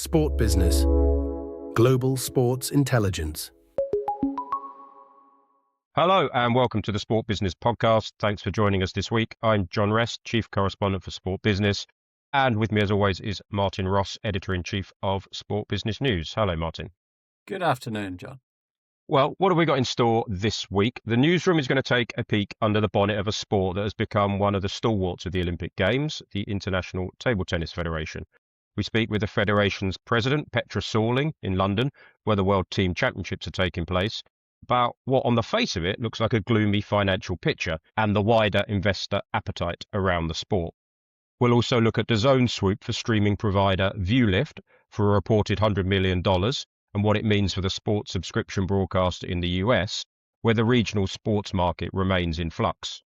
Sport Business. Global Sports Intelligence. Hello and welcome to the Sport Business Podcast. Thanks for joining us this week. I'm John Rest, Chief Correspondent for Sport Business. And with me as always is Martin Ross, Editor-in-Chief of Sport Business News. Hello, Martin. Good afternoon, John. Well, what have we got in store this week? The newsroom is going to take a peek under the bonnet of a sport that has become one of the stalwarts of the Olympic Games, the International Table Tennis Federation. We speak with the Federation's president, Petra Sorling, in London, where the World Team Championships are taking place, about what on the face of it looks like a gloomy financial picture and the wider investor appetite around the sport. We'll also look at DAZN swoop for streaming provider ViewLift for a reported $100 million and what it means for the sports subscription broadcaster in the US, where the regional sports market remains in flux.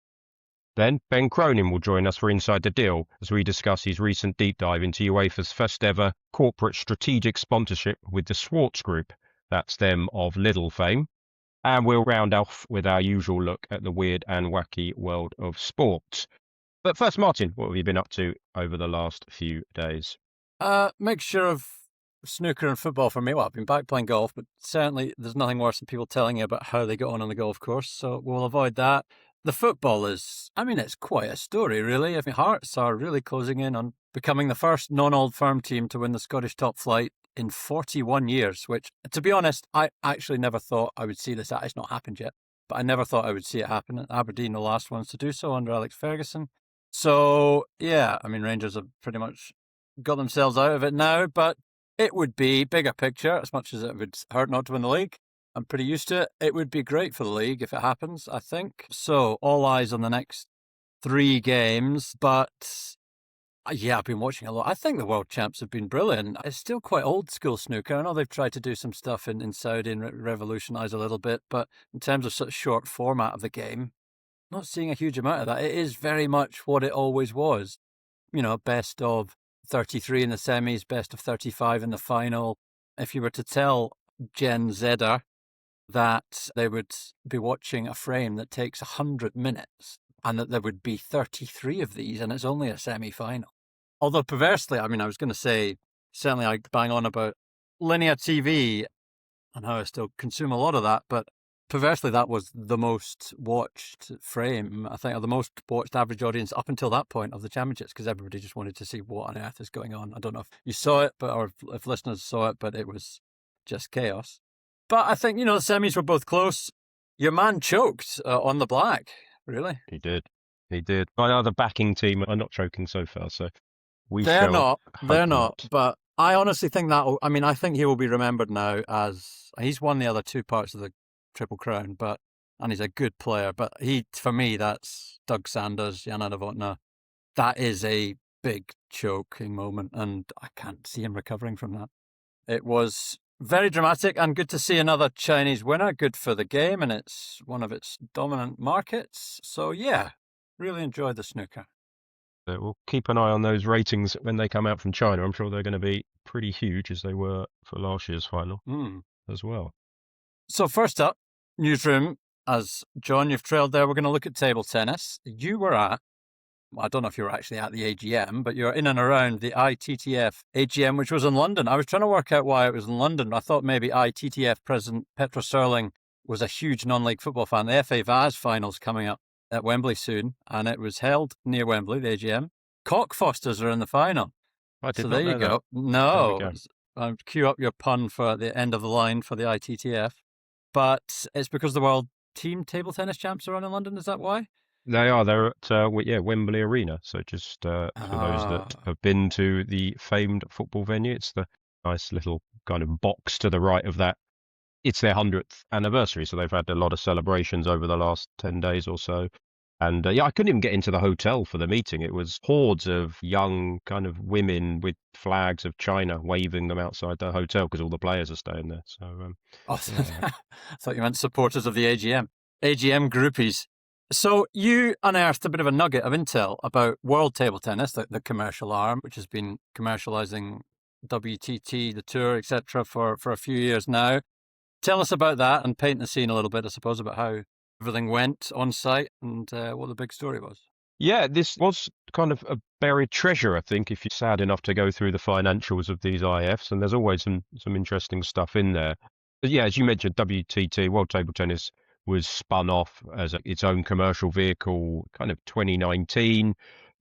Then Ben Cronin will join us for Inside the Deal as we discuss his recent deep dive into UEFA's first ever corporate strategic sponsorship with the Schwarz Group, that's them of Lidl fame. And we'll round off with our usual look at the weird and wacky world of sport. But first, Martin, what have you been up to over the last few days? Mixture of snooker and football for me. Well, I've been back playing golf, but certainly there's nothing worse than people telling you about how they got on the golf course, so we'll avoid that. The football is, it's quite a story, really. Hearts are really closing in on becoming the first non-Old Firm team to win the Scottish top flight in 41 years, which, to be honest, I actually never thought I would see this. It's not happened yet, but I never thought I would see it happen. Aberdeen, the last ones to do so under Alex Ferguson. So, yeah, Rangers have pretty much got themselves out of it now, but it would be, bigger picture, as much as it would hurt not to win the league. I'm pretty used to it. It would be great for the league if it happens, I think. So, all eyes on the next 3 games, but yeah, I've been watching a lot. I think the world champs have been brilliant. It's still quite old school snooker. I know they've tried to do some stuff in Saudi and revolutionise a little bit, but in terms of such short format of the game, not seeing a huge amount of that. It is very much what it always was. Best of 33 in the semis, best of 35 in the final. If you were to tell Gen Zer that they would be watching a frame that takes 100 minutes and that there would be 33 of these and it's only a semi-final. Although perversely, I was going to say, certainly I bang on about linear TV and how I still consume a lot of that, but perversely that was the most watched frame, I think, or the most watched average audience up until that point of the championships, because everybody just wanted to see what on earth is going on. I don't know if you saw it, or if listeners saw it, but it was just chaos. But I think, the semis were both close. Your man choked on the black, really. He did. My other backing team are not choking so far, so They're not, but I honestly think I think he will be remembered now as, he's won the other 2 parts of the Triple Crown, and he's a good player, but for me, that's Doug Sanders, Jana Novotná. That is a big choking moment, and I can't see him recovering from that. It was very dramatic and good to see another Chinese winner. Good for the game, and it's one of its dominant markets. So yeah, really enjoyed the snooker. We'll keep an eye on those ratings when they come out from China. I'm sure they're going to be pretty huge, as they were for last year's final as well. So first up, newsroom, as John, you've trailed there, we're going to look at table tennis. You were I don't know if you were actually at the AGM, but you're in and around the ITTF AGM, which was in London. I was trying to work out why it was in London. I thought maybe ITTF President Petra Sorling was a huge non-league football fan. The FA Vaz final's coming up at Wembley soon, and it was held near Wembley, the AGM. Cockfosters are in the final. So there you go. No, I'll cue up your pun for the end of the line for the ITTF. But it's because the World Team Table Tennis Champs are on in London, is that why? They are. They're at Wembley Arena. So just for those that have been to the famed football venue, it's the nice little kind of box to the right of that. It's their 100th anniversary, so they've had a lot of celebrations over the last 10 days or so. And I couldn't even get into the hotel for the meeting. It was hordes of young kind of women with flags of China waving them outside the hotel because all the players are staying there. So, I thought you meant supporters of the AGM. AGM groupies. So you unearthed a bit of a nugget of intel about World Table Tennis, the commercial arm, which has been commercialising WTT, the tour, etc. for a few years now. Tell us about that and paint the scene a little bit, I suppose, about how everything went on site and what the big story was. Yeah, this was kind of a buried treasure, I think, if you're sad enough to go through the financials of these IFs, and there's always some interesting stuff in there. But yeah, as you mentioned, WTT, World Table Tennis, was spun off as its own commercial vehicle kind of 2019.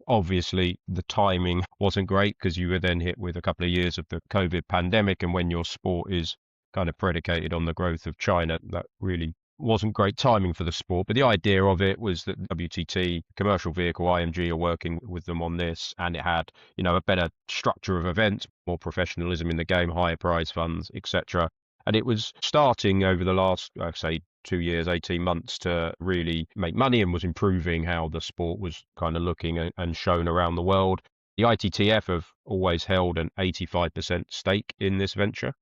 Obviously, the timing wasn't great because you were then hit with a couple of years of the COVID pandemic, and when your sport is kind of predicated on the growth of China, that really wasn't great timing for the sport. But the idea of it was that WTT commercial vehicle IMG are working with them on this, and it had, a better structure of events, more professionalism in the game, higher prize funds, etc. And it was starting over the last, I'd say, 2 years, 18 months to really make money, and was improving how the sport was kind of looking and shown around the world. The ITTF have always held an 85% stake in this venture.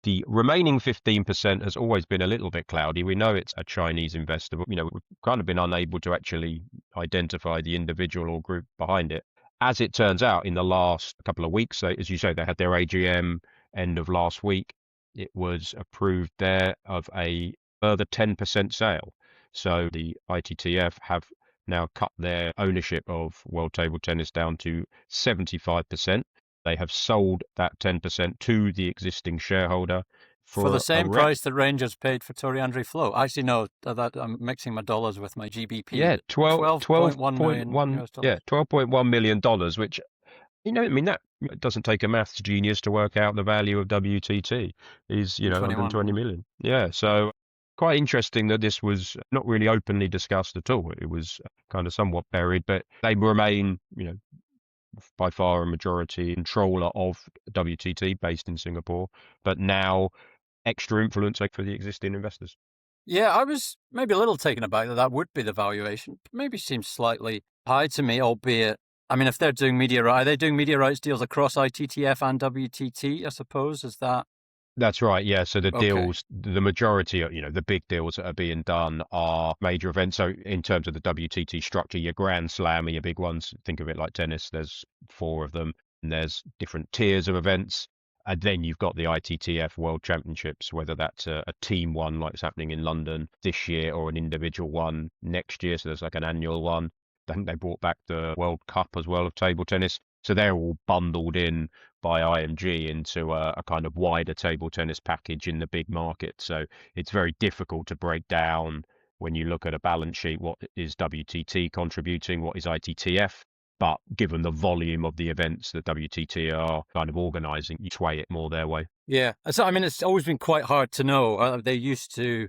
The remaining 15% has always been a little bit cloudy. We know it's a Chinese investor, but we've kind of been unable to actually identify the individual or group behind it. As it turns out, in the last couple of weeks, as you say, they had their AGM end of last week. It was approved there of a further 10% sale. So the ITTF have now cut their ownership of World Table Tennis down to 75%. They have sold that 10% to the existing shareholder for the same price that Rangers paid for Toriandre Flo. Actually, no, that I'm mixing my dollars with my GBP. Yeah, $12.1 million. Yeah, $12.1 million, which, that doesn't take a maths genius to work out the value of WTT is, 120 million. Yeah, so quite interesting that this was not really openly discussed at all. It was kind of somewhat buried, but they remain, by far a majority controller of WTT based in Singapore, but now extra influence for the existing investors. Yeah, I was maybe a little taken aback that would be the valuation. Maybe seems slightly high to me, albeit, if they're doing are they doing media rights deals across ITTF and WTT, I suppose? Is that? That's right, yeah. So the deals, the majority of, the big deals that are being done are major events. So in terms of the WTT structure, your Grand Slam are your big ones. Think of it like tennis. There's 4 of them, and there's different tiers of events. And then you've got the ITTF World Championships, whether that's a team one like it's happening in London this year, or an individual one next year. So there's like an annual one. I think they brought back the World Cup as well of table tennis. So they're all bundled in by IMG into a kind of wider table tennis package in the big market. So it's very difficult to break down when you look at a balance sheet what is WTT contributing, what is ITTF. But given the volume of the events that WTT are kind of organising, you sway it more their way. Yeah. So, it's always been quite hard to know. They used to,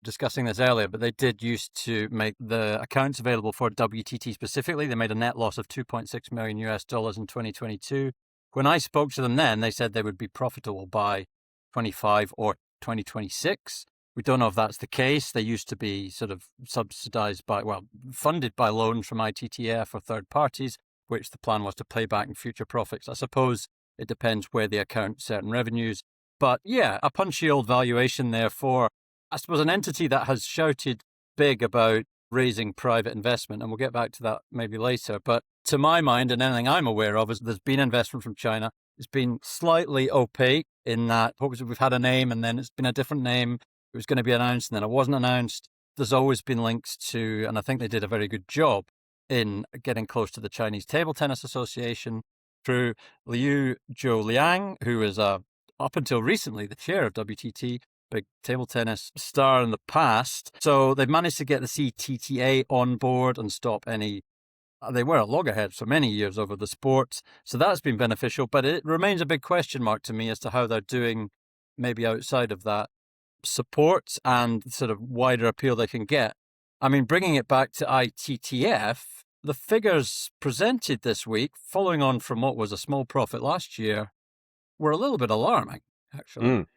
discussing this earlier, but they did used to make the accounts available for WTT specifically. They made a net loss of $2.6 million in 2022. When I spoke to them then, they said they would be profitable by 25 or 2026. We don't know if that's the case. They used to be sort of funded by loans from ITTF or third parties, which the plan was to pay back in future profits. I suppose it depends where they account certain revenues. But yeah, a punchy old valuation there for, I suppose, an entity that has shouted big about raising private investment, and we'll get back to that maybe later. But to my mind, and anything I'm aware of, is there's been investment from China. It's been slightly opaque in that we've had a name and then it's been a different name. It was going to be announced and then it wasn't announced. There's always been links to, and I think they did a very good job in getting close to the Chinese Table Tennis Association through Liu Zhou-Liang, who is up until recently the chair of WTT, big table tennis star in the past. So they've managed to get the CTTA on board and stop any. They were at loggerheads for many years over the sports. So that's been beneficial, but it remains a big question mark to me as to how they're doing maybe outside of that support and sort of wider appeal they can get. Bringing it back to ITTF, the figures presented this week, following on from what was a small profit last year, were a little bit alarming, actually.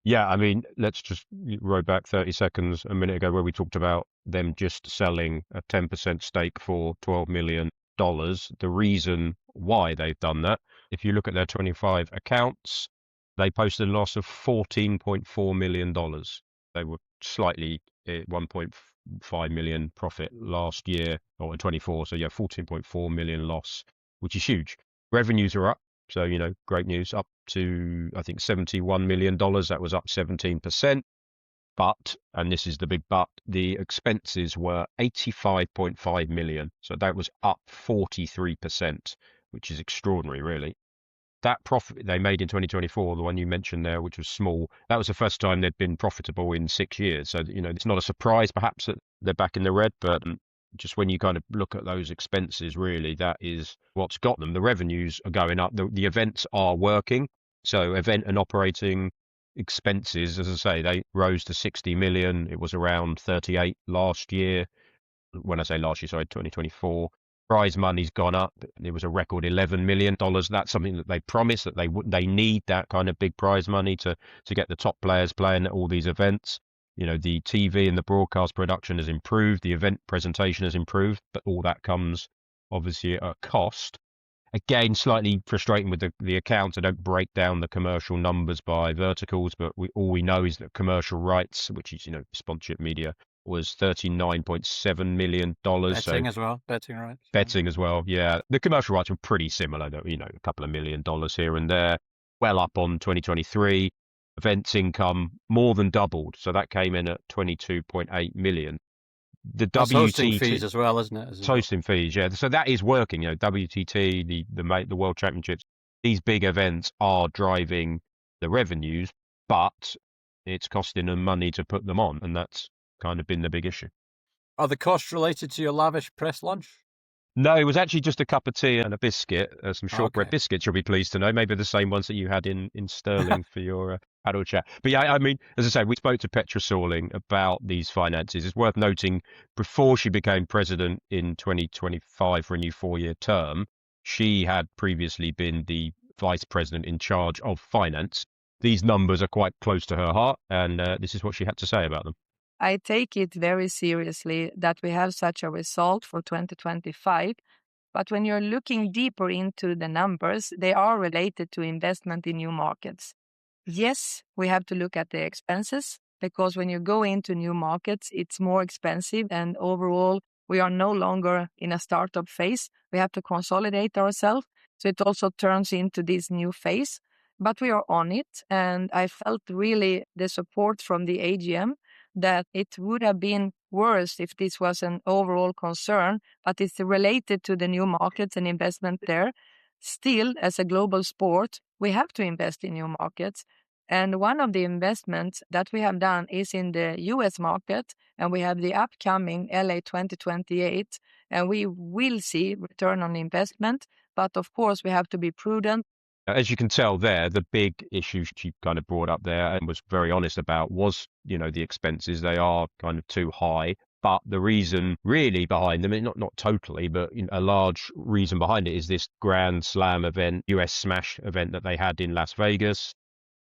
Yeah, let's just roll back 30 seconds a minute ago where we talked about them just selling a 10% stake for $12 million. The reason why they've done that, if you look at their 25 accounts, they posted a loss of $14.4 million. They were slightly 1.5 million profit last year, or in 24. So yeah, 14.4 million loss, which is huge. Revenues are up. So, great news, up to, I think, $71 million. That was up 17%. But, and this is the big but, the expenses were 85.5 million. So that was up 43%, which is extraordinary, really. That profit they made in 2024, the one you mentioned there, which was small, that was the first time they'd been profitable in 6 years. So, it's not a surprise perhaps that they're back in the red, but just when you kind of look at those expenses, really, that is what's got them. The revenues are going up. The events are working. So event and operating expenses, as I say, they rose to 60 million. It was around 38 last year. When I say last year, sorry, 2024. Prize money's gone up. It was a record $11 million. That's something that they promised, that they need that kind of big prize money to get the top players playing at all these events. The TV and the broadcast production has improved. The event presentation has improved, but all that comes obviously at a cost. Again, slightly frustrating with the accounts. I don't break down the commercial numbers by verticals, but all we know is that commercial rights, which is, sponsorship media, was $39.7 million. Betting as well, betting rights. Betting as well, yeah. The commercial rights were pretty similar, though, a couple of $1 million here and there. Well up on 2023. Events income more than doubled, so that came in at 22.8 million. That's hosting fees as well, isn't it? Hosting fees, yeah. So that is working. WTT, the World Championships, these big events are driving the revenues, but it's costing them money to put them on, and that's kind of been the big issue. Are the costs related to your lavish press lunch? No, it was actually just a cup of tea and a biscuit, some shortbread biscuits, you'll be pleased to know. Maybe the same ones that you had in Sterling for your paddle chat. But yeah, I mean, as I say, we spoke to Petra Sorling about these finances. It's worth noting, before she became president in 2025 for a new 4-year term, she had previously been the vice president in charge of finance. These numbers are quite close to her heart, and this is what she had to say about them. I take it very seriously that we have such a result for 2025, but when you're looking deeper into the numbers, they are related to investment in new markets. Yes, we have to look at the expenses, because when you go into new markets, it's more expensive, and overall, we are no longer in a startup phase. We have to consolidate ourselves, so it also turns into this new phase, but we are on it, and I felt really the support from the AGM that it would have been worse if this was an overall concern, but it's related to the new markets and investment there. Still, as a global sport, we have to invest in new markets. And one of the investments that we have done is in the US market, and we have the upcoming LA 2028, and we will see return on investment. But of course, we have to be prudent. As you can tell there, the big issue she kind of brought up there and was very honest about was, the expenses. They are kind of too high. But the reason really behind them, not totally, but a large reason behind it is this Grand Slam event, US Smash event that they had in Las Vegas.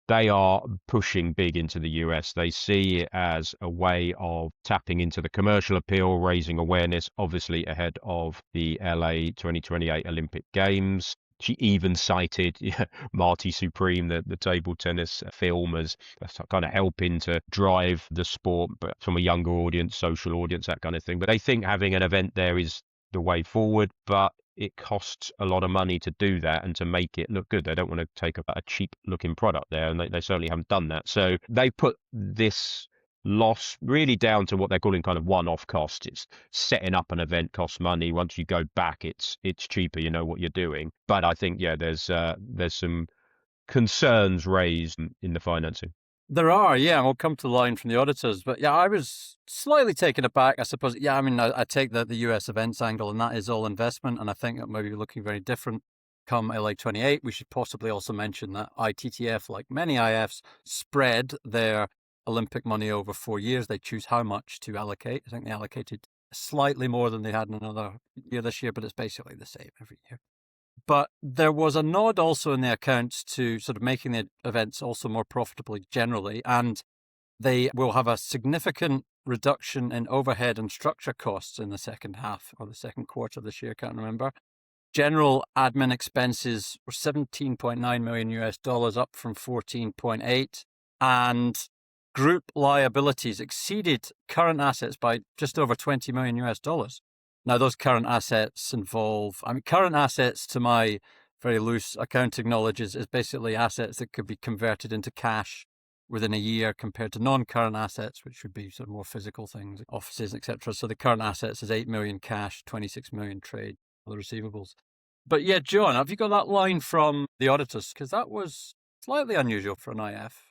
They are pushing big into the US. They see it as a way of tapping into the commercial appeal, raising awareness, obviously ahead of the LA 2028 Olympic Games. She even cited Marty Supreme, the table tennis film, as kind of helping to drive the sport, but from a younger audience, social audience, that kind of thing. But they think having an event there is the way forward, but it costs a lot of money to do that and to make it look good. They don't want to take a cheap looking product there, and they certainly haven't done that. So they put this loss really down to what they're calling kind of one-off costs. It's setting up an event costs money. Once you go back, it's cheaper. You know what you're doing. But I think there's some concerns raised in the financing. There are, yeah. We'll come to the line from the auditors, but yeah, I was slightly taken aback, I suppose. Yeah, I mean, I take the US events angle, and that is all investment, and I think it may be looking very different come LA 28. We should possibly also mention that ITTF, like many IFs, spread their Olympic money over 4 years. They choose how much to allocate. I think they allocated slightly more than they had in another year this year, but it's basically the same every year. But there was a nod also in the accounts to sort of making the events also more profitable generally, and they will have a significant reduction in overhead and structure costs in the second half or the second quarter of this year, can't remember. General admin expenses were $17.9 million US, up from 14.8, and group liabilities exceeded current assets by just over $20 million US. Now, those current assets involve, current assets, to my very loose accounting knowledge, is basically assets that could be converted into cash within a year compared to non-current assets, which would be sort of more physical things, offices, etc. So the current assets is 8 million cash, 26 million trade, other receivables. But yeah, John, have you got that line from the auditors? Because that was slightly unusual for an IF.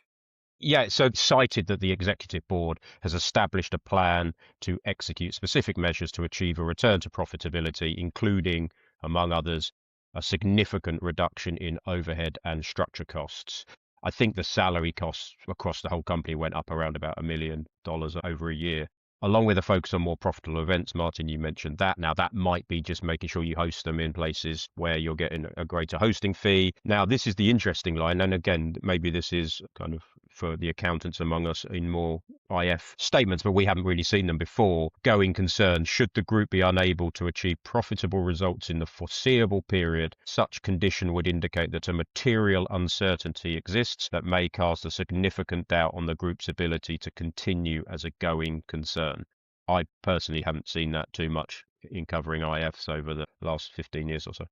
Yeah, so cited that the executive board has established a plan to execute specific measures to achieve a return to profitability, including, among others, a significant reduction in overhead and structure costs. I think the salary costs across the whole company went up around about $1 million over a year. Along with a focus on more profitable events, Martin, you mentioned that. Now, that might be just making sure you host them in places where you're getting a greater hosting fee. Now, this is the interesting line. And again, maybe this is kind of for the accountants among us in more IF statements, but we haven't really seen them before. Going concern, should the group be unable to achieve profitable results in the foreseeable period, such condition would indicate that a material uncertainty exists that may cast a significant doubt on the group's ability to continue as a going concern. I personally haven't seen that too much in covering IFs over the last 15 years or so.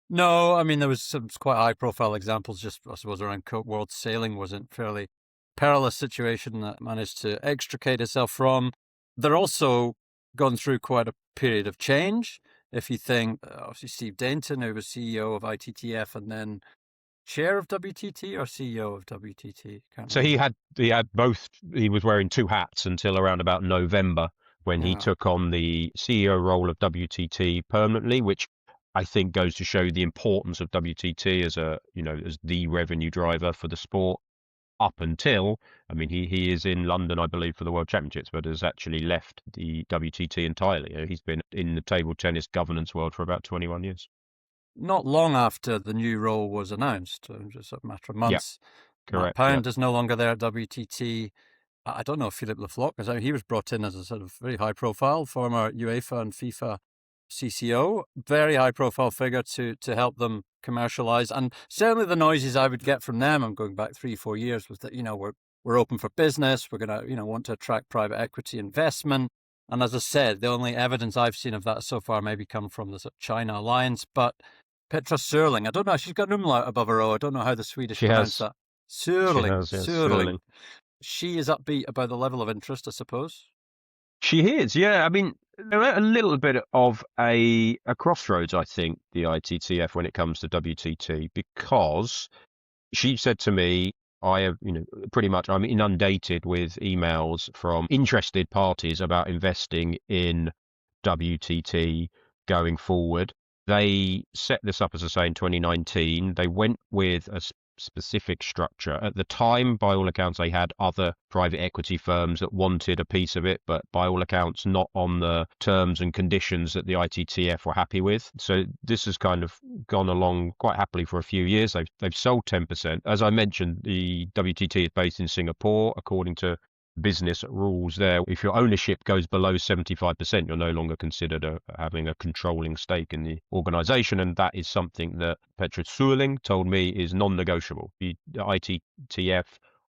No, I mean, there was some quite high-profile examples just, I suppose, around Coke World Sailing was a fairly perilous situation that managed to extricate itself from. They're also gone through quite a period of change. If you think, obviously, Steve Dainton, who was CEO of ITTF and then chair of WTT or CEO of WTT? So he had both. He was wearing two hats until around about November when he took on the CEO role of WTT permanently, which I think goes to show the importance of WTT as as the revenue driver for the sport. Up until, I mean, he is in London, I believe, for the World Championships, but has actually left the WTT entirely. He's been in the table tennis governance world for about 21 years. Not long after the new role was announced, just a matter of months. Yeah, correct. Matt Pound is no longer there at WTT. I don't know if Philippe Lefloc, because he was brought in as a sort of very high-profile former UEFA and FIFA CCO, very high-profile figure to help them commercialize. And certainly the noises I would get from them, I'm going back 3-4 years, was that we're open for business. We're going to want to attract private equity investment. And as I said, the only evidence I've seen of that so far maybe come from the sort of China alliance. But Petra Sörling, I don't know. She's got an umlaut above her O. I don't know how the Swedish pronounce that. Sörling. Sörling. She is upbeat about the level of interest, I suppose. She is, yeah. I mean, they're at a little bit of a crossroads, I think, the ITTF when it comes to WTT, because she said to me, I have, pretty much I'm inundated with emails from interested parties about investing in WTT going forward. They set this up, as I say, in 2019. They went with a specific structure. At the time, by all accounts, they had other private equity firms that wanted a piece of it, but by all accounts, not on the terms and conditions that the ITTF were happy with. So this has kind of gone along quite happily for a few years. They've sold 10%. As I mentioned, the WTT is based in Singapore, according to business rules there. If your ownership goes below 75%, you're no longer considered having a controlling stake in the organization. And that is something that Petra Sörling told me is non-negotiable. The ITTF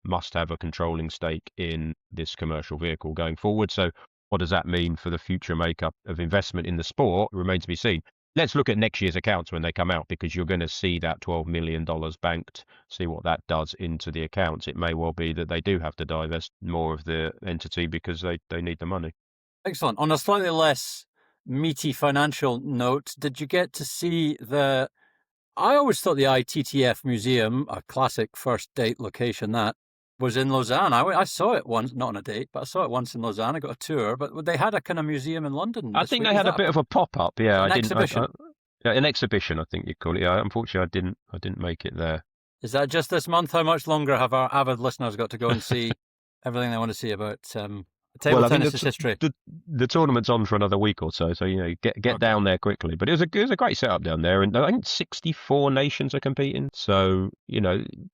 must have a controlling stake in this commercial vehicle going forward. So what does that mean for the future makeup of investment in the sport? It remains to be seen. Let's look at next year's accounts when they come out, because you're going to see that $12 million banked, see what that does into the accounts. It may well be that they do have to divest more of the entity because they need the money. Excellent. On a slightly less meaty financial note, did you get to see I always thought the ITTF Museum, a classic first date location, that was in Lausanne. I saw it once, not on a date, but I saw it once in Lausanne. I got a tour, but they had a kind of museum in London. I think they had a bit of a pop-up. Yeah, exhibition. An exhibition, I think you'd call it. Yeah, unfortunately, I didn't make it there. Is that just this month? How much longer have our avid listeners got to go and see everything they want to see about table tennis history? The tournament's on for another week or so, so get down there quickly. But it was a great setup down there, and I think 64 nations are competing. So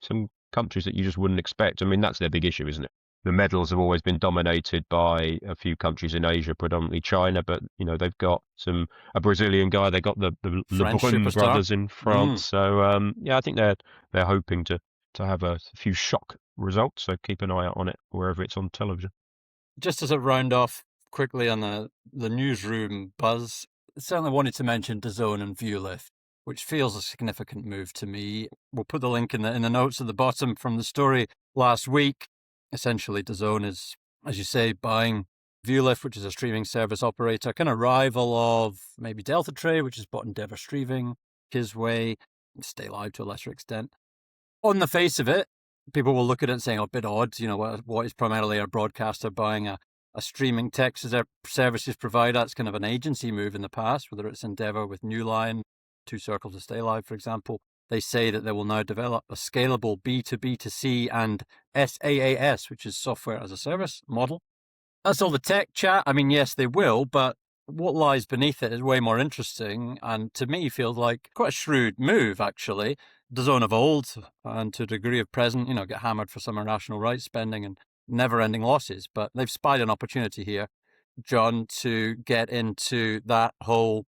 some countries that you just wouldn't expect. I mean, that's their big issue, isn't it? The medals have always been dominated by a few countries in Asia, predominantly China, but they've got a Brazilian guy. They got the Lebrun brothers in France. So I think they're hoping to have a few shock results. So keep an eye out on it wherever it's on television. Just as a round off quickly on the newsroom buzz, I certainly wanted to mention DAZN and ViewLift, which feels a significant move to me. We'll put the link in the notes at the bottom from the story. last week. Essentially, DAZN is, as you say, buying ViewLift, which is a streaming service operator, kind of rival of maybe Delta Trade, which has bought Endeavour Streaming, Kisway, Stay Live to a lesser extent. On the face of it, people will look at it and say, a bit odd, what is primarily a broadcaster buying a streaming tech services provider? That's kind of an agency move in the past, whether it's Endeavour with New Line, Two Circles to Stay Live, for example. They say that they will now develop a scalable B2B2C and SaaS, which is software as a service model. That's all the tech chat. I mean, yes, they will, but what lies beneath it is way more interesting, and to me feels like quite a shrewd move, actually. DAZN of old, and to a degree of present, get hammered for some irrational rights spending and never-ending losses, but they've spied an opportunity here, John, to get into that whole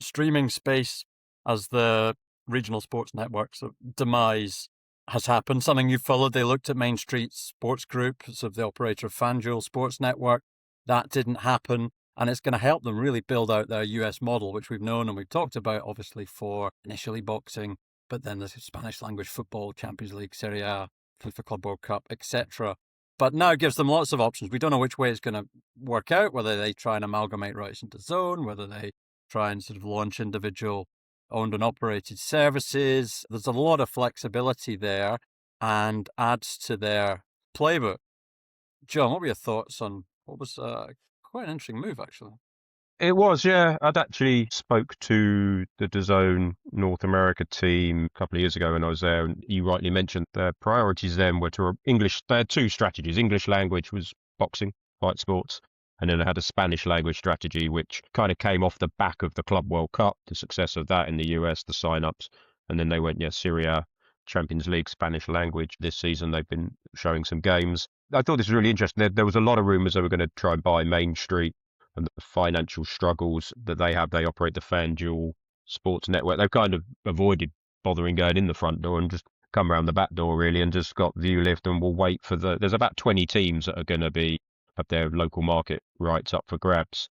streaming space as the regional sports networks demise has happened. Something you followed. They looked at Main Street Sports Group, so the operator of FanDuel Sports Network. That didn't happen, and it's going to help them really build out their US model, which we've known and we've talked about, obviously, for initially boxing, but then the Spanish language football, Champions League, Serie A, FIFA Club World Cup, etc. But now it gives them lots of options. We don't know which way it's going to work out, whether they try and amalgamate rights into DAZN, whether they try and sort of launch individual owned and operated services. There's a lot of flexibility there and adds to their playbook. John, what were your thoughts on what was quite an interesting move, actually? It was, yeah. I'd actually spoke to the DAZN North America team a couple of years ago when I was there, and you rightly mentioned their priorities then were to English. They had two strategies. English language was boxing, fight sports, and then they had a Spanish language strategy, which kind of came off the back of the Club World Cup, the success of that in the US, the sign-ups, and then they went, Serie A, Champions League, Spanish language. This season they've been showing some games. I thought this was really interesting. There was a lot of rumours they were going to try and buy Main Street, and the financial struggles that they have. They operate the FanDuel Sports Network. They've kind of avoided bothering going in the front door and just come around the back door, really, and just got ViewLift, and we'll wait for there's about 20 teams that are going to have their local market rights up for grabs.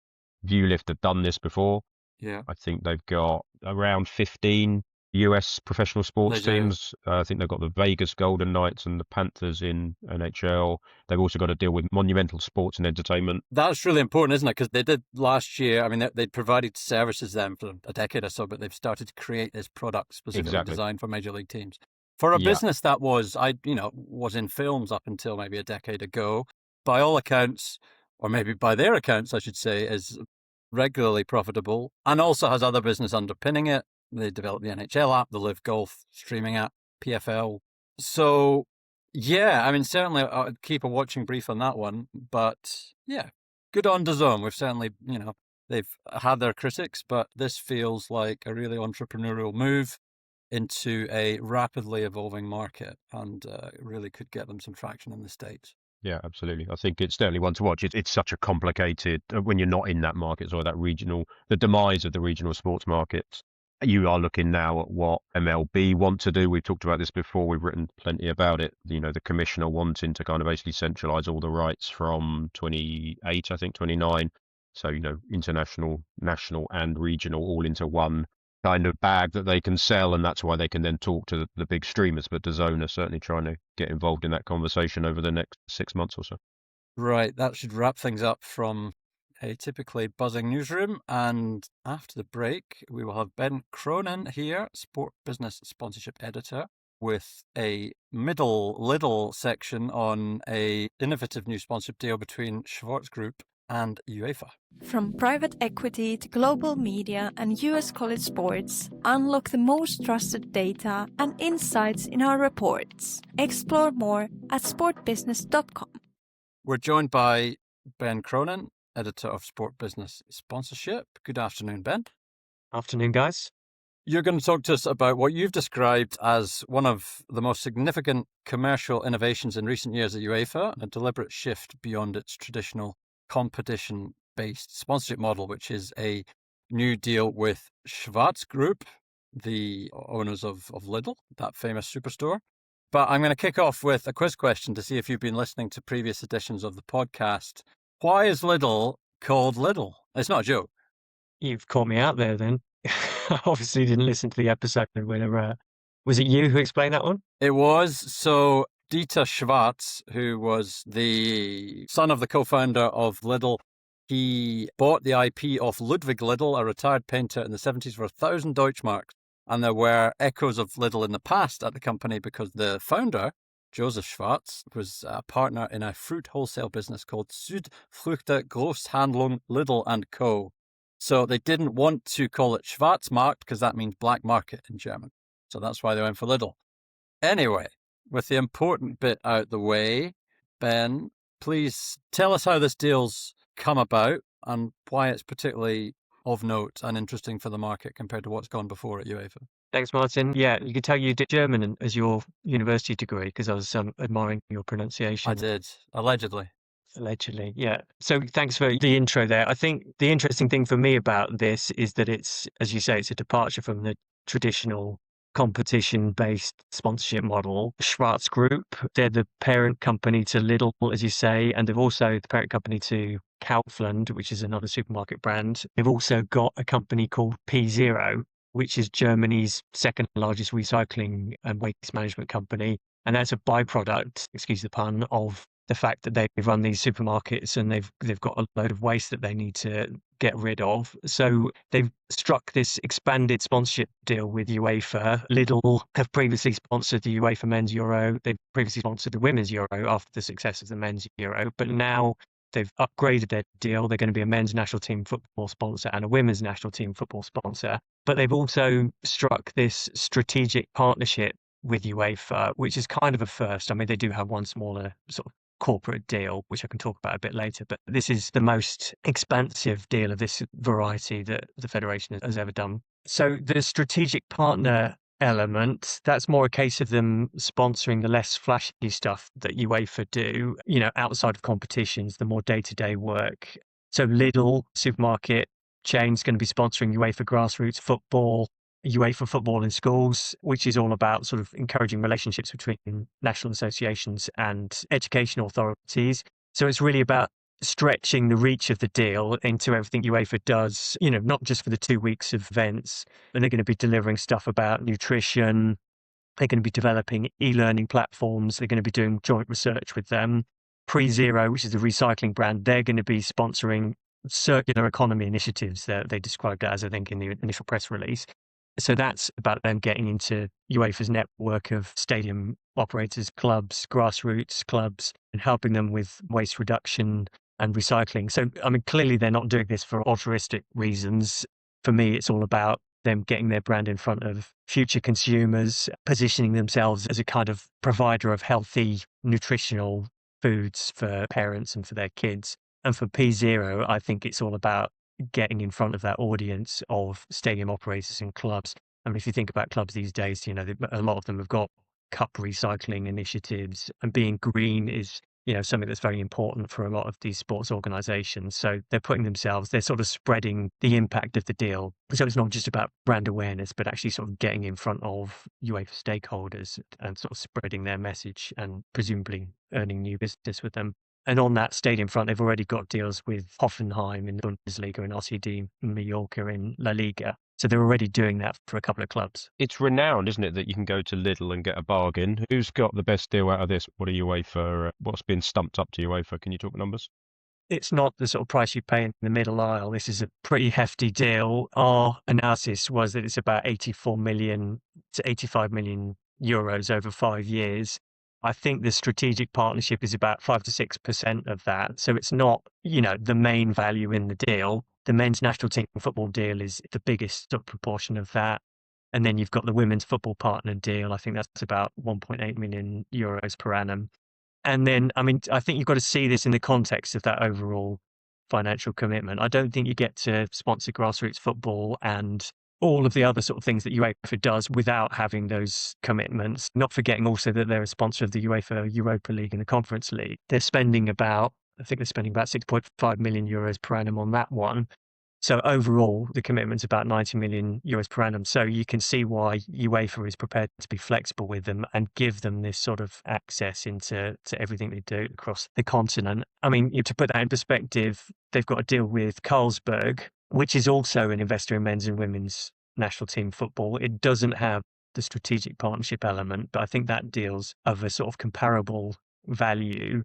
ViewLift have done this before. Yeah. I think they've got around 15 US professional sports teams. I think they've got the Vegas Golden Knights and the Panthers in NHL. They've also got to deal with Monumental Sports and Entertainment. That's really important, isn't it? Because they did last year. I mean, they'd provided services then for a decade or so, but they've started to create this product specifically designed for major league teams. For a business that was in films up until maybe a decade ago, by all accounts, or maybe by their accounts, I should say, is regularly profitable and also has other business underpinning it. They developed the NHL app, the Live Golf streaming app, PFL. So, yeah, I mean, certainly I'd keep a watching brief on that one. But, yeah, good on DAZN. We've certainly, they've had their critics, but this feels like a really entrepreneurial move into a rapidly evolving market, and really could get them some traction in the States. Yeah, absolutely. I think it's certainly one to watch. It's such a complicated, when you're not in that market or the demise of the regional sports markets. You are looking now at what MLB want to do. We've talked about this before. We've written plenty about it. The commissioner wanting to kind of basically centralize all the rights from 28, I think 29. So, international, national and regional all into one kind of bag that they can sell. And that's why they can then talk to the big streamers. But DAZN are certainly trying to get involved in that conversation over the next 6 months or so. Right. That should wrap things up from a typically buzzing newsroom, and after the break we will have Ben Cronin here, Sport Business Sponsorship Editor, with a little section on a innovative new sponsorship deal between Schwarz Group and Uefa. From private equity to global media and US college sports, unlock the most trusted data and insights in our reports. Explore more at sportbusiness.com. We're joined by Ben Cronin, editor of Sport Business Sponsorship. Good afternoon, Ben. Afternoon, guys. You're going to talk to us about what you've described as one of the most significant commercial innovations in recent years at Uefa, a deliberate shift beyond its traditional competition-based sponsorship model, which is a new deal with Schwarz Group, the owners of Lidl, that famous superstore. But I'm going to kick off with a quiz question to see if you've been listening to previous editions of the podcast. Why is Lidl called Lidl? It's not a joke. You've caught me out there then. I obviously didn't listen to the episode. Was it you who explained that one? It was. So Dieter Schwarz, who was the son of the co-founder of Lidl, he bought the IP of Ludwig Lidl, a retired painter in the 70s, for 1,000 Deutschmarks. And there were echoes of Lidl in the past at the company because the founder, Joseph Schwarz, was a partner in a fruit wholesale business called Südfrüchte Großhandlung Lidl & Co. So they didn't want to call it Schwarzmarkt because that means black market in German. So that's why they went for Lidl. Anyway, with the important bit out the way, Ben, please tell us how this deal's come about and why it's particularly of note and interesting for the market compared to what's gone before at UEFA. Thanks, Martin. Yeah, you could tell you did German as your university degree because I was admiring your pronunciation. I did, allegedly. Allegedly, yeah. So thanks for the intro there. I think the interesting thing for me about this is that it's, as you say, it's a departure from the traditional competition-based sponsorship model. Schwarz Group, they're the parent company to Lidl, as you say, and they've also the parent company to Kaufland, which is another supermarket brand. They've also got a company called P0, which is Germany's second largest recycling and waste management company. And that's a byproduct, excuse the pun, of the fact that they've run these supermarkets and they've got a load of waste that they need to get rid of. So they've struck this expanded sponsorship deal with UEFA. Lidl have previously sponsored the UEFA Men's Euro. They've previously sponsored the Women's Euro after the success of the Men's Euro. But now they've upgraded their deal. They're going to be a men's national team football sponsor and a women's national team football sponsor. But they've also struck this strategic partnership with UEFA, which is kind of a first. I mean, they do have one smaller sort of corporate deal, which I can talk about a bit later, but this is the most expansive deal of this variety that the Federation has ever done. So the strategic partner element, that's more a case of them sponsoring the less flashy stuff that UEFA do, outside of competitions, the more day-to-day work. So Lidl, supermarket chain, is going to be sponsoring UEFA grassroots football, UEFA football in schools, which is all about sort of encouraging relationships between national associations and education authorities. So it's really about stretching the reach of the deal into everything UEFA does, not just for the 2 weeks of events. And they're going to be delivering stuff about nutrition. They're going to be developing e-learning platforms. They're going to be doing joint research with them. Pre-Zero, which is the recycling brand, they're going to be sponsoring circular economy initiatives that they described it as, I think, in the initial press release. So that's about them getting into UEFA's network of stadium operators, clubs, grassroots clubs, and helping them with waste reduction and recycling. So, I mean, clearly they're not doing this for altruistic reasons. For me, it's all about them getting their brand in front of future consumers, positioning themselves as a kind of provider of healthy, nutritional foods for parents and for their kids. And for P0, I think it's all about getting in front of that audience of stadium operators and clubs. I mean, if you think about clubs these days, a lot of them have got cup recycling initiatives, and being green is, something that's very important for a lot of these sports organizations. So they're sort of spreading the impact of the deal. So it's not just about brand awareness, but actually sort of getting in front of UEFA stakeholders and sort of spreading their message and presumably earning new business with them. And on that stadium front, they've already got deals with Hoffenheim in the Bundesliga and RCD Mallorca in La Liga. So they're already doing that for a couple of clubs. It's renowned, isn't it, that you can go to Lidl and get a bargain. Who's got the best deal out of this? What's been stumped up to UEFA? Can you talk numbers? It's not the sort of price you pay in the middle aisle. This is a pretty hefty deal. Our analysis was that it's about 84 million to 85 million euros over 5 years. I think the strategic partnership is about 5 to 6% of that. So it's not, the main value in the deal. The men's national team football deal is the biggest proportion of that. And then you've got the women's football partner deal. I think that's about 1.8 million euros per annum. And then, I think you've got to see this in the context of that overall financial commitment. I don't think you get to sponsor grassroots football and all of the other sort of things that UEFA does without having those commitments. Not forgetting also that they're a sponsor of the UEFA Europa League and the Conference League. They're spending about 6.5 million euros per annum on that one. So overall, the commitment's about 90 million euros per annum. So you can see why UEFA is prepared to be flexible with them and give them this sort of access into everything they do across the continent. To put that in perspective, they've got a deal with Carlsberg, which is also an investor in men's and women's national team football. It doesn't have the strategic partnership element, but I think that deals of a sort of comparable value.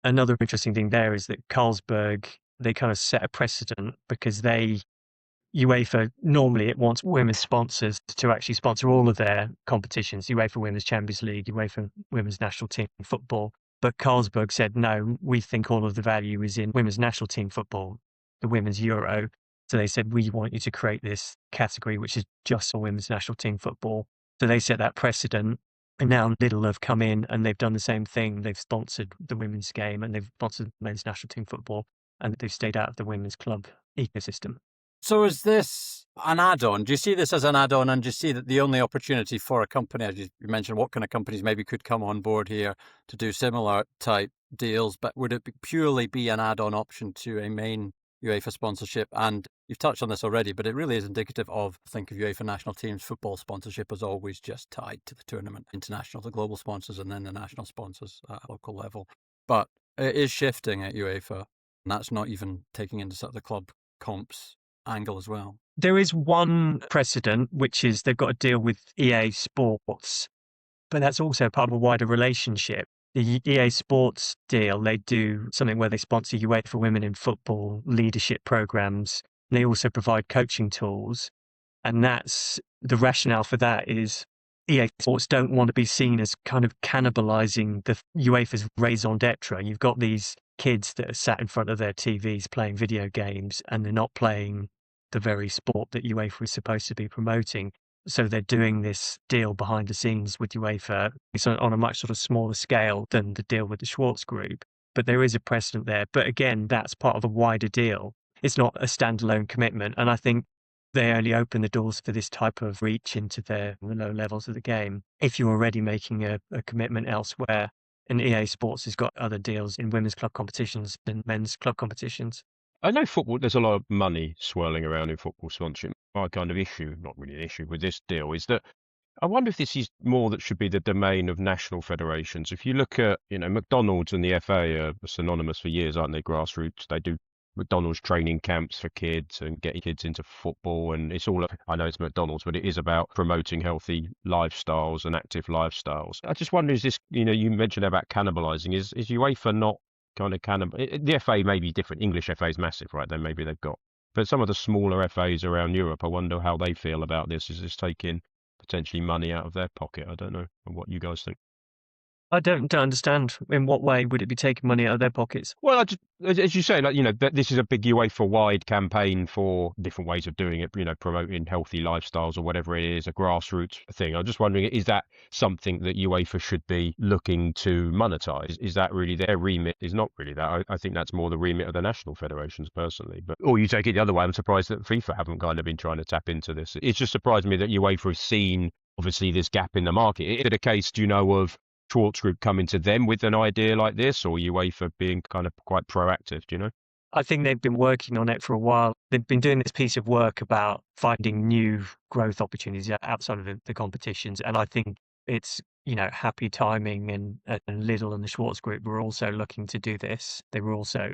Another interesting thing there is that Carlsberg, they kind of set a precedent because UEFA, normally it wants women's sponsors to actually sponsor all of their competitions, UEFA Women's Champions League, UEFA Women's National Team Football. But Carlsberg said, no, we think all of the value is in women's national team football, the Women's Euro. So they said, we want you to create this category, which is just for women's national team football. So they set that precedent. And now Lidl have come in and they've done the same thing. They've sponsored the women's game and they've sponsored men's national team football, and they've stayed out of the women's club ecosystem. So is this an add-on? Do you see this as an add-on, and do you see that the only opportunity for a company, as you mentioned, what kind of companies maybe could come on board here to do similar type deals, but would it purely be an add-on option to a main UEFA sponsorship? And you've touched on this already, but it really is indicative of, I think, of UEFA national teams football sponsorship is always just tied to the tournament, international, the global sponsors, and then the national sponsors at local level. But it is shifting at UEFA, and that's not even taking into sort of the club comps angle as well. There is one precedent, which is they've got a deal with EA Sports, but that's also part of a wider relationship. The EA Sports deal, they do something where they sponsor UEFA Women in Football leadership programs. They also provide coaching tools. And that's the rationale for that is EA Sports don't want to be seen as kind of cannibalizing the UEFA's raison d'etre. You've got these kids that are sat in front of their TVs playing video games, and they're not playing the very sport that UEFA is supposed to be promoting. So they're doing this deal behind the scenes with UEFA. It's on a much sort of smaller scale than the deal with the Schwarz Group. But there is a precedent there. But again, that's part of a wider deal. It's not a standalone commitment. And I think they only open the doors for this type of reach into the low levels of the game if you're already making a commitment elsewhere. And EA Sports has got other deals in women's club competitions than men's club competitions. I know football, there's a lot of money swirling around in football sponsorship. My kind of issue, not really an issue with this deal, is that I wonder if this is more that should be the domain of national federations. If you look at, McDonald's and the FA are synonymous for years, aren't they? Grassroots. They do McDonald's training camps for kids and getting kids into football. And it's all, I know it's McDonald's, but it is about promoting healthy lifestyles and active lifestyles. I just wonder, is this, you mentioned about cannibalizing, is UEFA not kind of the FA may be different. English FA is massive, right? Then maybe they've got, but some of the smaller FAs around Europe, I wonder how they feel about this. Is this taking potentially money out of their pocket? I don't know what you guys think. I don't understand. In what way would it be taking money out of their pockets? Well, as you say, this is a big UEFA-wide campaign for different ways of doing it, promoting healthy lifestyles or whatever it is, a grassroots thing. I'm just wondering, is that something that UEFA should be looking to monetize? Is that really their remit? Is not really that. I think that's more the remit of the national federations, personally. Or you take it the other way, I'm surprised that FIFA haven't kind of been trying to tap into this. It's just surprised me that UEFA has seen, obviously, this gap in the market. Is it a case, of Schwarz Group coming to them with an idea like this, or UEFA being kind of quite proactive, do you know? I think they've been working on it for a while. They've been doing this piece of work about finding new growth opportunities outside of the competitions. And I think it's, happy timing, and Lidl and the Schwarz Group were also looking to do this. They were also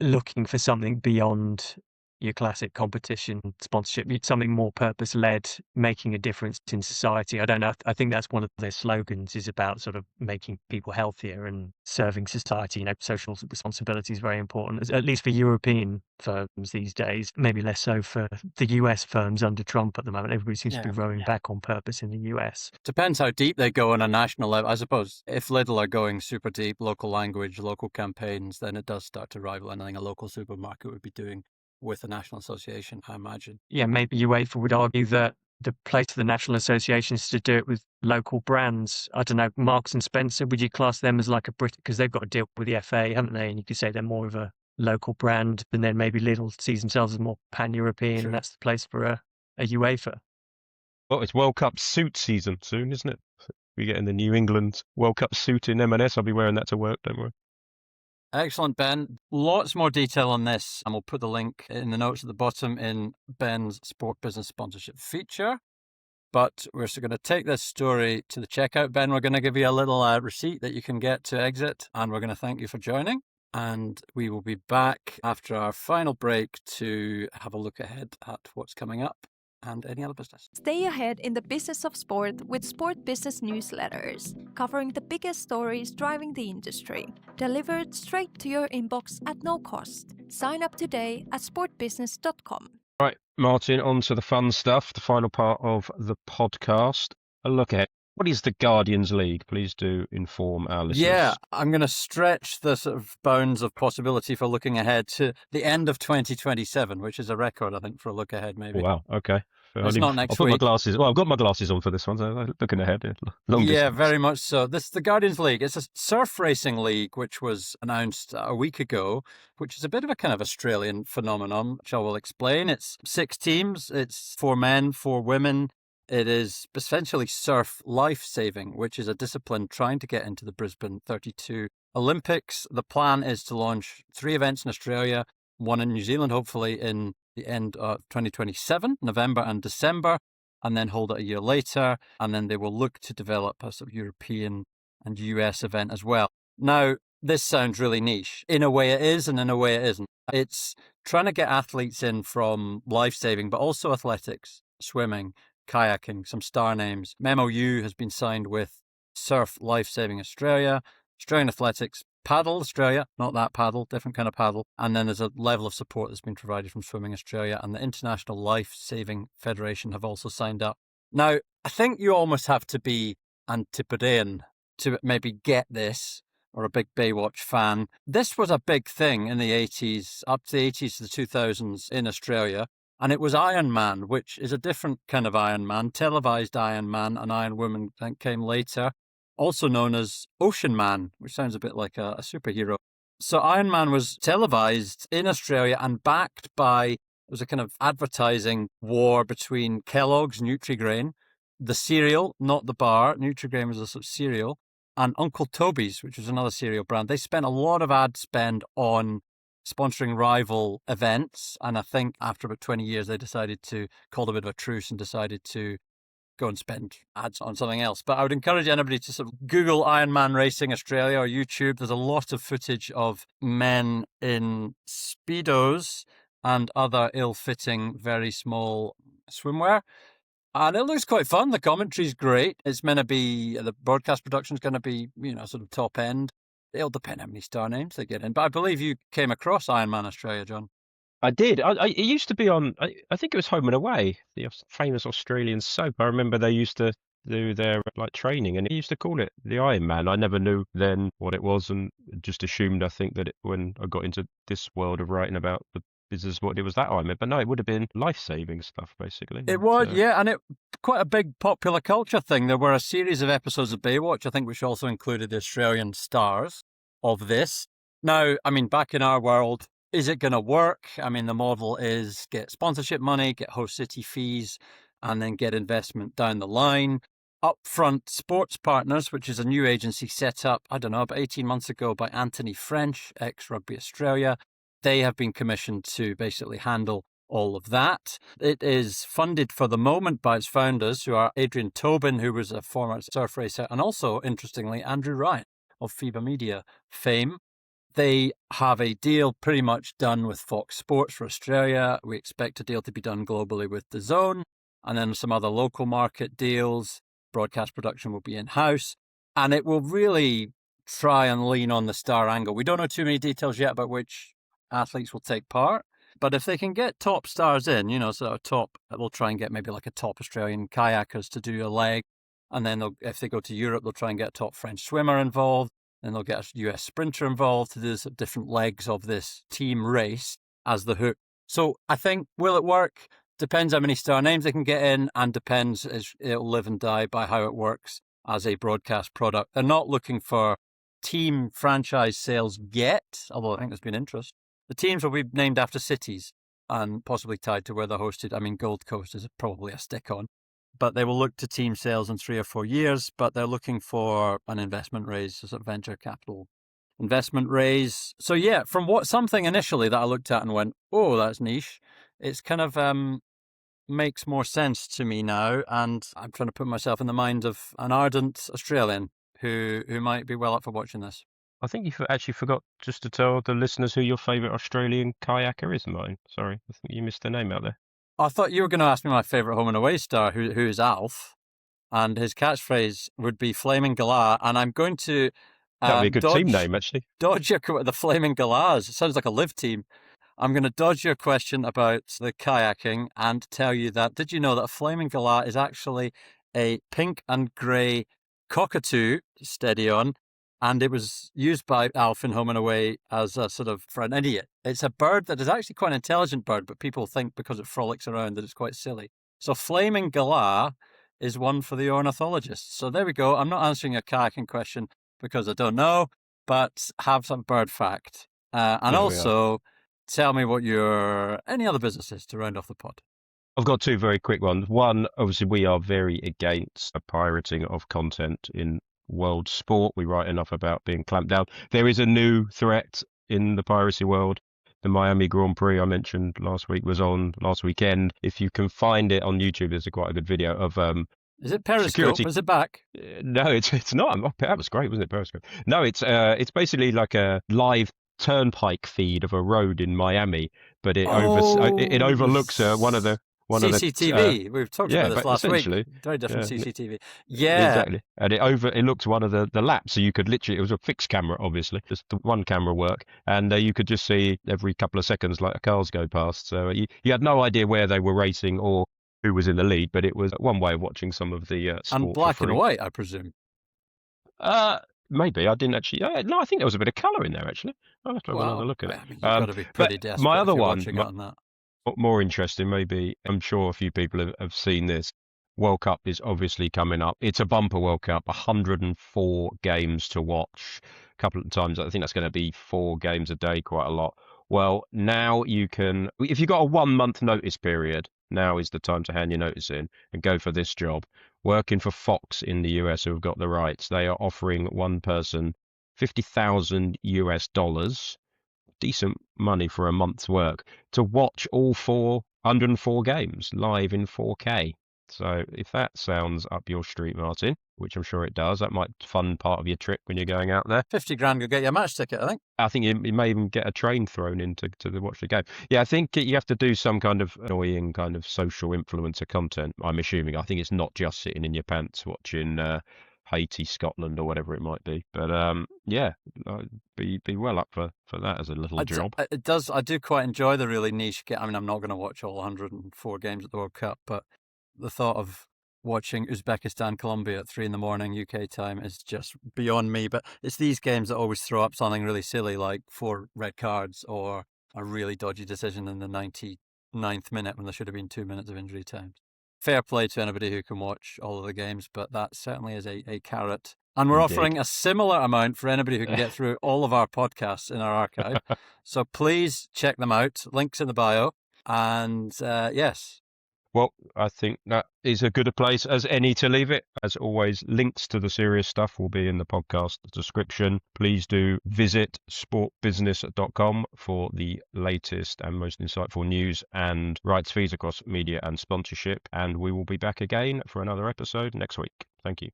looking for something beyond your classic competition sponsorship, something more purpose-led, making a difference in society. I don't know. I think that's one of their slogans, is about sort of making people healthier and serving society. Social responsibility is very important, at least for European firms these days, maybe less so for the US firms under Trump at the moment. Everybody seems to be rowing back on purpose in the US. Depends how deep they go on a national level. I suppose if Lidl are going super deep, local language, local campaigns, then it does start to rival anything a local supermarket would be doing with the National Association, I imagine. Yeah, maybe UEFA would argue that the place of the National Association is to do it with local brands. I don't know, Marks and Spencer, would you class them as like a Brit? Because they've got a deal with the FA, haven't they? And you could say they're more of a local brand. And then maybe Lidl sees themselves as more pan-European, and that's the place for a UEFA. Well, it's World Cup suit season soon, isn't it? We get in the New England World Cup suit in M&S. I'll be wearing that to work, don't worry. Excellent, Ben. Lots more detail on this, and we'll put the link in the notes at the bottom in Ben's Sport Business Sponsorship feature. But we're still going to take this story to the checkout. Ben, we're going to give you a little receipt that you can get to exit, and we're going to thank you for joining. And we will be back after our final break to have a look ahead at what's coming up and any other business. Stay ahead in the business of sport with Sport Business newsletters, covering the biggest stories driving the industry, delivered straight to your inbox at no cost. Sign up today at sportbusiness.com. Right, Martin, on to the fun stuff, the final part of the podcast. A look ahead. What is the Guardians League? Please do inform our listeners. Yeah, I'm going to stretch the sort of bounds of possibility for looking ahead to the end of 2027, which is a record, I think, for a look ahead, maybe. Wow, okay. It's not next I'll put week. my glasses. Well, I've got my glasses on for this one, so looking ahead. Long Yeah, distance. very much so. This is the Guardians League. It's a surf racing league, which was announced a week ago, which is a bit of a kind of Australian phenomenon, which I will explain. It's 6 teams. It's 4 men, 4 women. It is essentially surf life-saving, which is a discipline trying to get into the Brisbane 32 Olympics. The plan is to launch 3 events in Australia, 1 in New Zealand, hopefully in the end of 2027, November and December, and then hold it a year later. And then they will look to develop a sort of European and US event as well. Now, this sounds really niche. In a way it is, and in a way it isn't. It's trying to get athletes in from life-saving, but also athletics, swimming, kayaking, some star names. MOU has been signed with Surf Lifesaving Australia, Australian Athletics, Paddle Australia, not that paddle, different kind of paddle. And then there's a level of support that's been provided from Swimming Australia, and the International Life Saving Federation have also signed up. Now, I think you almost have to be Antipodean to maybe get this, or a big Baywatch fan. This was a big thing in the 80s, up to the 80s to the 2000s in Australia. And it was Iron Man, which is a different kind of Iron Man, televised Iron Man, and Iron Woman that came later, also known as Ocean Man, which sounds a bit like a superhero. So Iron Man was televised in Australia and backed by, it was a kind of advertising war between Kellogg's, Nutri-Grain, the cereal, not the bar, Nutri-Grain was a sort of cereal, and Uncle Toby's, which was another cereal brand. They spent a lot of ad spend on sponsoring rival events, and I think after about 20 years they decided to call a bit of a truce and decided to go and spend ads on something else. But I would encourage anybody to sort of Google Ironman Racing Australia or YouTube. There's a lot of footage of men in Speedos and other ill-fitting, very small swimwear. And it looks quite fun. The commentary's great. It's meant to be, the broadcast production's going to be, sort of top end. It'll depend how many star names they get in. But I believe you came across Ironman Australia, John. I did. It used to be on, I think it was Home and Away, the famous Australian soap. I remember they used to do their training, and it used to call it the Iron Man. I never knew then what it was, and just assumed, I think, that when I got into this world of writing about the business, what it was that Iron Man. But no, it would have been life-saving stuff, basically. It would, yeah, and it quite a big popular culture thing. There were a series of episodes of Baywatch, I think, which also included the Australian stars of this. Now, I mean, back in our world, is it going to work? I mean, the model is get sponsorship money, get host city fees, and then get investment down the line. Upfront Sports Partners, which is a new agency set up, I don't know, about 18 months ago by Anthony French, ex-Rugby Australia. They have been commissioned to basically handle all of that. It is funded for the moment by its founders, who are Adrian Tobin, who was a former surf racer, and also, interestingly, Andrew Ryan of FIBA Media fame. They have a deal pretty much done with Fox Sports for Australia. We expect a deal to be done globally with DAZN, and then some other local market deals. Broadcast production will be in-house, and it will really try and lean on the star angle. We don't know too many details yet about which athletes will take part, but if they can get top stars in, they'll try and get maybe like a top Australian kayakers to do a leg, and then if they go to Europe, they'll try and get a top French swimmer involved, and they'll get a US sprinter involved to do different legs of this team race as the hook. So I think, will it work? Depends how many star names they can get in, and depends, it'll live and die by how it works as a broadcast product. They're not looking for team franchise sales yet, although I think there's been interest. The teams will be named after cities and possibly tied to where they're hosted. I mean, Gold Coast is probably a stick-on. But they will look to team sales in 3 or 4 years, but they're looking for an investment raise, a sort of venture capital investment raise. So yeah, from something initially that I looked at and went, oh, that's niche, it's kind of makes more sense to me now. And I'm trying to put myself in the mind of an ardent Australian who might be well up for watching this. I think you actually forgot just to tell the listeners who your favourite Australian kayaker is, Martin. Sorry, I think you missed the name out there. I thought you were going to ask me my favourite home and away star, who is Alf, and his catchphrase would be Flaming Galah, and I'm going to That'd be a good team name, actually. dodge the Flaming Galahs. It sounds like a live team. I'm going to dodge your question about the kayaking and tell you that, did you know that a Flaming Galah is actually a pink and grey cockatoo, steady on, and it was used by Alf in Home and Away as a sort of, for an idiot. It's a bird that is actually quite an intelligent bird, but people think because it frolics around that it's quite silly. So Flaming Galah is one for the ornithologists. So there we go. I'm not answering a kayaking question because I don't know, but have some bird fact. And also, tell me what any other businesses to round off the pod. I've got two very quick ones. One, obviously, we are very against the pirating of content in world sport. We write enough about being clamped down. There is a new threat in the piracy world. The Miami Grand Prix I mentioned last week was on last weekend. If you can find it on YouTube, there's quite a good video of Is it Periscope? security. Is it back? No, it's not. That was great, wasn't it, Periscope? No, it's basically like a live turnpike feed of a road in Miami, but it overlooks one of the CCTV. We've talked about this last week. Very different CCTV. Yeah, exactly. And it looked one of the laps, so you could literally, it was a fixed camera, obviously, just the one camera work, and you could just see every couple of seconds like cars go past. So you had no idea where they were racing or who was in the lead, but it was one way of watching some of the sport. And black and white, I presume. Maybe I didn't actually. No, I think there was a bit of colour in there actually. I'll have to have another look at it. You've got to be pretty desperate. My other if you're one, watching it on that. more interesting, maybe. I'm sure a few people have seen this. World Cup is obviously coming up. It's a bumper World Cup, 104 games to watch. A couple of times, I think that's going to be 4 games a day, quite a lot. Well, now you can, if you've got a 1 month notice period, now is the time to hand your notice in and go for this job. Working for Fox in the US, who have got the rights, they are offering one person $50,000, decent money for a month's work, to watch all 404 games live in 4K. So if that sounds up your street, Martin, which I'm sure it does, that might fund part of your trip when you're going out there. 50 grand will get you a match ticket, I think. I think you may even get a train thrown in to watch the game. Yeah, I think you have to do some kind of annoying kind of social influencer content, I'm assuming. I think it's not just sitting in your pants watching Haiti, Scotland, or whatever it might be. But yeah, I'd be well up for that as a little job. It does. I do quite enjoy the really niche game. I mean, I'm not going to watch all 104 games at the World Cup, but the thought of watching Uzbekistan, Colombia at 3 a.m. UK time is just beyond me. But it's these games that always throw up something really silly, like 4 red cards or a really dodgy decision in the 99th minute when there should have been 2 minutes of injury time. Fair play to anybody who can watch all of the games, but that certainly is a carrot. And we're offering a similar amount for anybody who can get through all of our podcasts in our archive. So please check them out. Links in the bio. And yes. Well, I think that is as good a place as any to leave it. As always, links to the serious stuff will be in the podcast description. Please do visit sportbusiness.com for the latest and most insightful news and rights fees across media and sponsorship. And we will be back again for another episode next week. Thank you.